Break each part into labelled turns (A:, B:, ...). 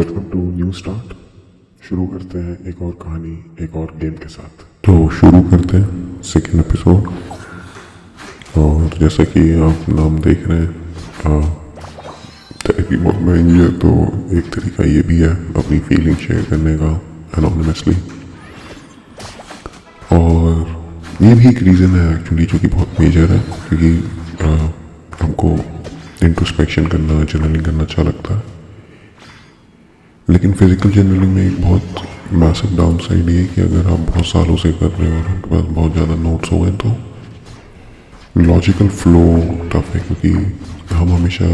A: Welcome to new start. शुरू करते हैं एक और कहानी एक और गेम के साथ। तो शुरू करते हैं सेकेंड एपिसोड। और जैसा कि आप नाम देख रहे हैं, थेरेपी बहुत महंगी है, तो एक तरीका ये भी है अपनी फीलिंग शेयर करने का एनोनिमसली। और ये भी एक रीज़न है एक्चुअली जो कि बहुत मेजर है, क्योंकि हमको इंट्रोस्पेक्शन करना, जर्नलिंग करना अच्छा लगता है। लेकिन फिजिकल जर्नलिंग में एक बहुत मैसिव डाउन साइड ये कि अगर आप बहुत सालों से कर रहे हो और आपके पास बहुत ज़्यादा नोट्स हो गए तो लॉजिकल फ्लो टफ है, क्योंकि हम हमेशा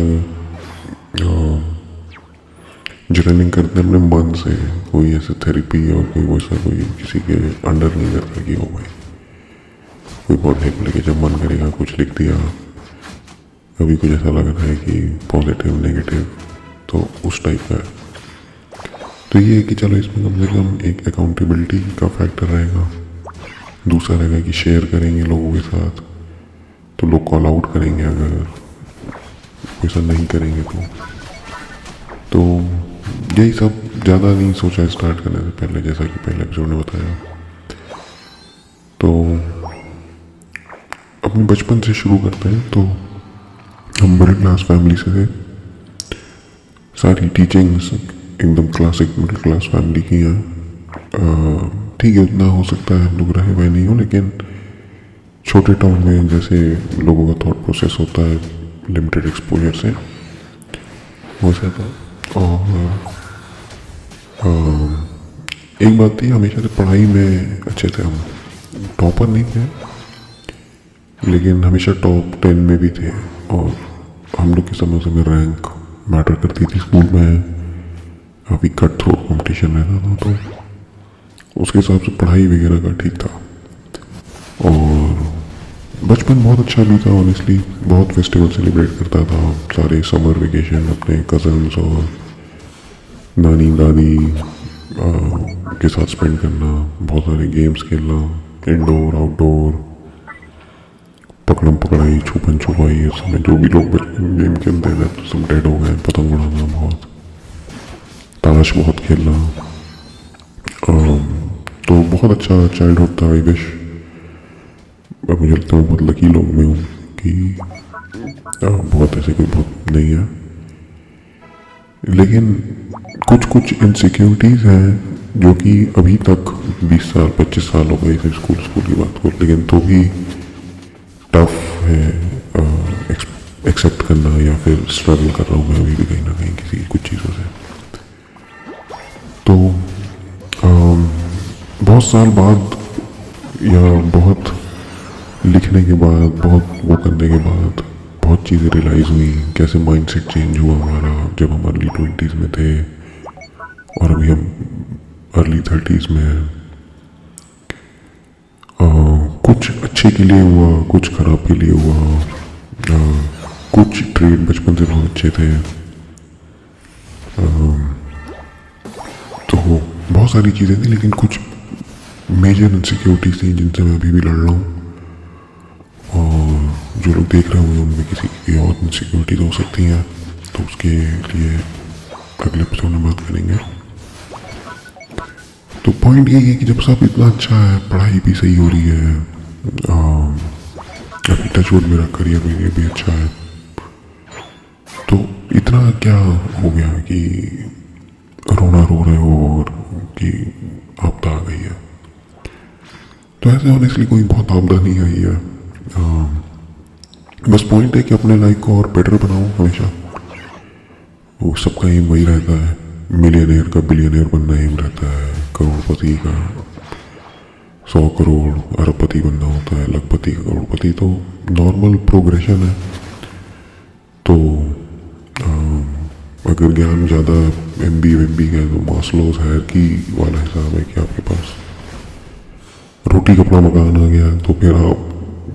A: जर्नलिंग करते हैं अपने मन से। कोई ऐसे थेरेपी और कोई वैसा कोई किसी के अंडर नहीं करता कि हो भाई कोई बहुत हेल्प लेके जब मन करेगा कुछ लिख दिया। कभी कुछ ऐसा लग रहा है कि पॉजिटिव नेगेटिव, तो उस टाइप का है। तो ये है कि चलो इसमें कम से कम एक अकाउंटेबिलिटी का फैक्टर रहेगा। दूसरा रहेगा कि शेयर करेंगे लोगों के साथ, तो लोग कॉल आउट करेंगे अगर वैसा नहीं करेंगे तो यही सब ज़्यादा नहीं सोचा स्टार्ट करने से पहले, जैसा कि पहले एपिसोड ने बताया। तो अपने बचपन से शुरू करते हैं। तो हम मिडिल क्लास फैमिली से थे, सारी टीचिंग्स एकदम क्लासिक मिडिल क्लास फैमिली की हैं। ठीक है, उतना हो सकता है हम लोग रहे हुए नहीं हो, लेकिन छोटे टाउन में जैसे लोगों का थॉट प्रोसेस होता है लिमिटेड एक्सपोजर से, वैसा था। और एक बात थी, हमेशा से पढ़ाई में अच्छे थे हम। टॉपर नहीं थे, लेकिन हमेशा टॉप 10 में भी थे। और हम लोग के समय में रैंक मैटर करती थी स्कूल में, काफ़ी कट थ्रोट कॉम्पिटिशन रहता था, तो उसके हिसाब से पढ़ाई वगैरह का ठीक था। और बचपन बहुत अच्छा भी था ऑनेस्टली। बहुत फेस्टिवल सेलिब्रेट करता था, सारे समर वेकेशन अपने कज़न्स और नानी दादी के साथ स्पेंड करना, बहुत सारे गेम्स खेलना, इंडोर आउटडोर, पकड़म पकड़ाई, छुपन छुपाई। उस समय जो भी लोग बचपन गेम खेलते थे तो सब डेड हो गए। पतंग उड़ाना बहुत, ताश बहुत खेलना। तो बहुत अच्छा चाइल्डहुड था। आई विश, अब मुझे लगता है मैं बहुत लकी लोग में हूँ कि बहुत ऐसे कोई बहुत नहीं है। लेकिन कुछ कुछ इनसिक्योरिटीज़ हैं जो कि अभी तक 20 साल 25 साल हो गए थे स्कूल की बात को, लेकिन तो भी टफ है एक्सेप्ट करना, या फिर स्ट्रगल कर रहा हूँ मैं अभी भी कहीं ना कहीं किसी कुछ चीज़ों से। तो बहुत साल बाद या बहुत लिखने के बाद, बहुत वो करने के बाद बहुत चीज़ें रियलाइज़ हुई, कैसे माइंडसेट चेंज हुआ हमारा जब हम अर्ली 20s में थे और अभी हम अर्ली 30s में हैं। कुछ अच्छे के लिए हुआ, कुछ खराब के लिए हुआ। कुछ ट्रेड बचपन से बहुत अच्छे थे। तो बहुत सारी चीज़ें थी, लेकिन कुछ मेजर इनसिक्योरिटीज थी जिनसे मैं अभी भी लड़ रहा हूँ। और जो लोग देख रहे होंगे उनमें किसी की और इनसिक्योरिटीज हो सकती हैं, तो उसके लिए अगले एपिसोड में बात करेंगे। तो पॉइंट यही है कि जब सब इतना अच्छा है, पढ़ाई भी सही हो रही है, अभी टचवुड मेरा करियर भी अच्छा है, तो इतना क्या हो गया कि रोना रो रहे हो और कि आपदा आ गई है। तो ऐसे ऑनेस्टली कोई बहुत आपदा नहीं आई है। बस पॉइंट है कि अपने लाइफ को और बेटर बनाओ हमेशा। वो सबका एम वही रहता है, मिलियनियर का बिलियनियर बनना एम रहता है, करोड़पति का 100 करोड़, अरबपति बनना होता है, लखपति का करोड़पति, तो नॉर्मल प्रोग्रेशन है। तो अगर ज्ञान ज़्यादा MB का है तो मास्लोज हायरार्की वाला हिसाब है कि आपके पास रोटी कपड़ा मकान आ गया तो फिर आप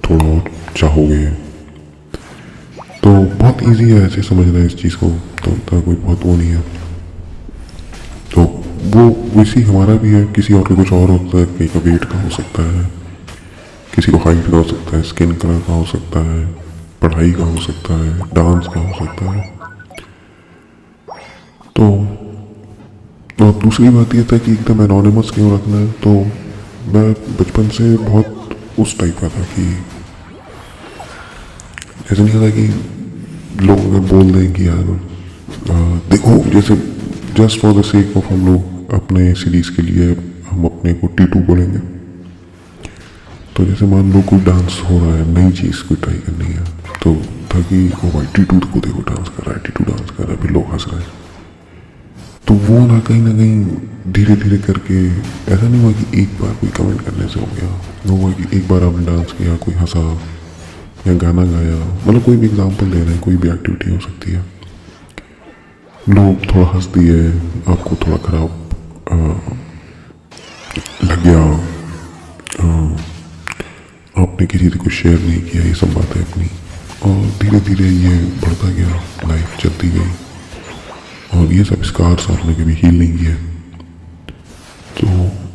A: थोड़ा और चाहोगे। तो बहुत इजी है ऐसे समझना है इस चीज़ को, तो उतना कोई बहुत वो नहीं है। तो वो वैसी हमारा भी है, किसी और का कुछ और होता है, कहीं का वेट का हो सकता है, किसी को हाइट का हो सकता है, स्किन कलर का हो सकता है, पढ़ाई का हो सकता है, डांस का हो सकता है। तो और दूसरी बात यह था कि एकदम एनोनिमस क्यों रखना है, तो मैं बचपन से बहुत उस टाइप का था कि ऐसा नहीं था कि लोग अगर बोल दें कि यार देखो, जैसे just for the sake of हम लोग अपने सीरीज के लिए हम अपने को टी टू बोलेंगे, तो जैसे मान लो कोई डांस हो रहा है, नई चीज़ कोई ट्राई करनी है, तो था कि ओ भाई टी टू को देखो डांस कर रहा है, टी टू डांस कर रहा है, फिर लोग हंस रहे हैं। तो वो ना कहीं धीरे धीरे करके ऐसा नहीं हुआ कि एक बार कोई कमेंट करने से हो गया, वो हुआ कि एक बार आपने डांस किया, कोई हंसा या गाना गाया, मतलब कोई भी एग्जाम्पल दे रहे हैं, कोई भी एक्टिविटी हो सकती है, लोग थोड़ा हंस दिए, आपको थोड़ा खराब लग गया, आपने किसी से कुछ शेयर नहीं किया, ये सब बातें अपनी, और धीरे धीरे ये बढ़ता गया, लाइफ चलती गई, और ये सब स्कार्स आपने कभी हील नहीं किया। तो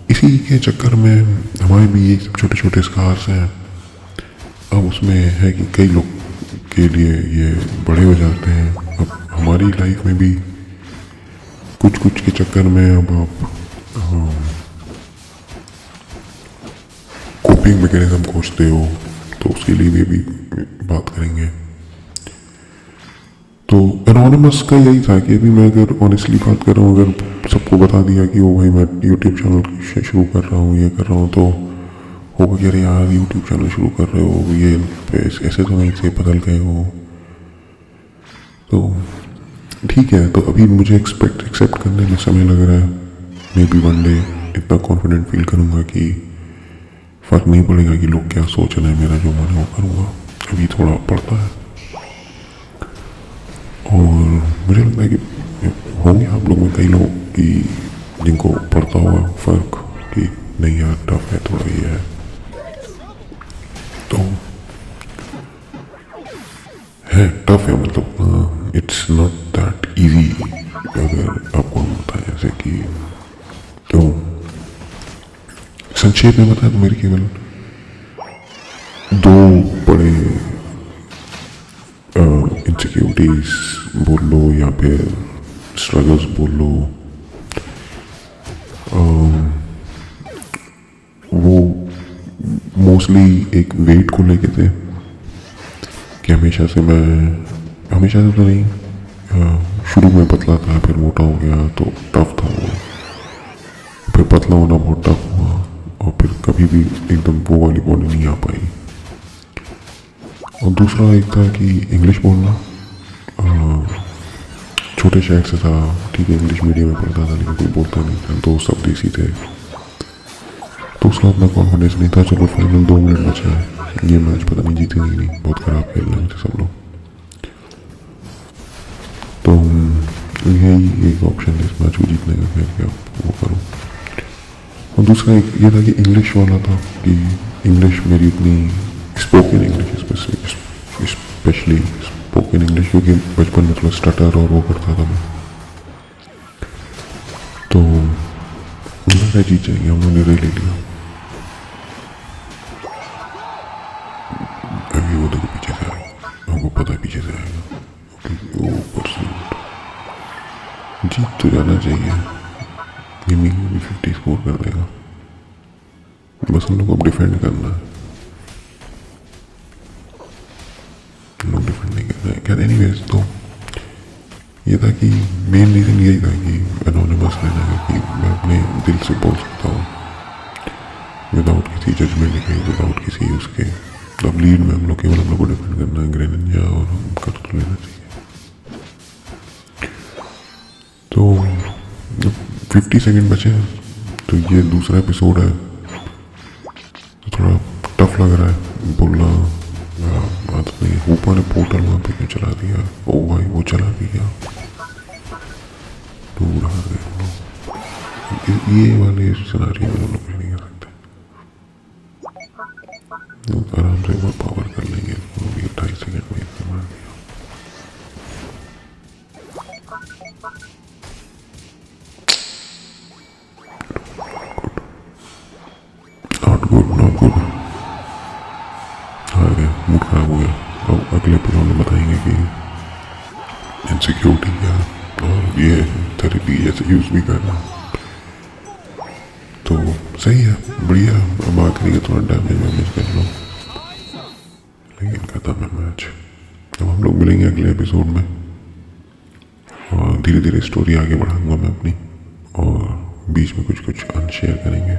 A: इसी के चक्कर में हमारे भी ये सब छोटे छोटे स्कार्स हैं। अब उसमें है कि कई लोग के लिए ये बड़े हो जाते हैं। अब हमारी लाइफ में भी कुछ कुछ के चक्कर में अब आप कोपिंग मैकेनिज्म खोजते हो, तो उसके लिए भी बात करेंगे। तो एनोनिमस का यही था कि अभी मैं अगर ऑनेस्टली बात कर रहा हूँ, अगर सबको बता दिया कि वो भाई मैं यूट्यूब चैनल शुरू कर रहा हूँ, ये कर रहा हूँ, तो होगा कि अरे यार यूट्यूब चैनल शुरू कर रहे हो, ये ऐसे तो नहीं से बदल गए हो, तो ठीक है। तो अभी मुझे एक्सेप्ट करने में समय लग रहा है। मे बी वन डे इतना कॉन्फिडेंट फील करूँगा कि फ़र्क नहीं पड़ेगा कि लोग क्या सोच रहे हैं, मेरा जो मन है वो करूँगा। अभी थोड़ा पड़ता है, और मुझे लगता है कि होंगे आप लोग में कई लोग कि जिनको पड़ता हुआ फ़र्क कि नहीं यार टफ है, थोड़ा ये है। तो है टफ है, मतलब इट्स नॉट दैट इजी। अगर आपको हम बताएं जैसे कि, तो संक्षेप में बताएं तो मेरी केवल दो बड़े इनसिक्योरिटीज बोल लो या फिर स्ट्रगल्स बोल लो, वो मोस्टली एक वेट को लेके थे कि हमेशा से तो नहीं, शुरू में पतला था, फिर मोटा हो गया तो टफ था वो, फिर पतला होना बहुत टफ हुआ, और फिर कभी भी एकदम वो वाली बॉडी नहीं आ पाई। और दूसरा एक था कि इंग्लिश बोलना, छोटे शहर से था, ठीक है, इंग्लिश मीडियम में पढ़ता था, लेकिन कोई बोलता नहीं था, तो सब देसी थे, तो उसका अपना कॉन्फिडेंस नहीं था। चलो फाइनल 2 मिनट बचा है, ये मैच पता नहीं जीतेंगे नहीं, बहुत ख़राब खेल रहे थे सब लोग। तो यही एक ऑप्शन है इस मैच को जीतने का, फिर क्या वो करूँ। और दूसरा एक ये था कि इंग्लिश वाला था कि इंग्लिश मेरी उतनी spoken English, specially spoken English, क्योंकि बचपन में थोड़ा स्टटर और वो करता था मैं, तो उन्होंने जीत जाएंगे, हम लोगों ने ले लिया। अभी वो देखो पीछे से आएगा, हमको पता है पीछे से आएगा, वो परसेंट जीत तो जाना चाहिए, गेमिंग भी 50 स्कोर कर देगा, बस हम लोग को अब डिफेंड करना है, हम लोग डिफेंड नहीं कर रहे हैं। खैर एनीवेज, तो ये था कि मेन रीज़न यही था कि एनोनिमस रहना है, कि मैं अपने दिल से बोल सकता हूँ विदाउट किसी जजमेंट के, विदाउट किसी उसके। अब लीड में हम लोग केवल हम लोग को डिफेंड करना है, ग्रेनिंजा, और हम कर तो लेना चाहिए। तो 50 सेकेंड बचे हैं, तो ये दूसरा एपिसोड है, तो थोड़ा टफ लग रहा है बोलना, बात नहीं। ऊपर ने पोर्टल वहाँ पे क्यों चला दिया, ओ भाई वो चला दिया, तो उड़ा गए हम लोग। ये वाले सिनारियो में हम लोग नहीं कर सकते, आराम से वो पावर कर लेंगे, 28 सेकेंड में इतना मार दिया। नॉट गुड, हार गया, मूड खराब हो गया। अब अगले एपिसोड में बताएंगे कि इनसिक्योरिटी क्या और ये थेरेपी जैसे यूज़ भी करना। तो सही है, बढ़िया। अब आखिरी का थोड़ा डैमेज वैमेज कर लो, लेकिन खत्म है मैच। अब हम लोग मिलेंगे अगले एपिसोड में और धीरे धीरे स्टोरी आगे बढ़ाऊंगा मैं अपनी, और बीच में कुछ कुछ अनशेयर करेंगे।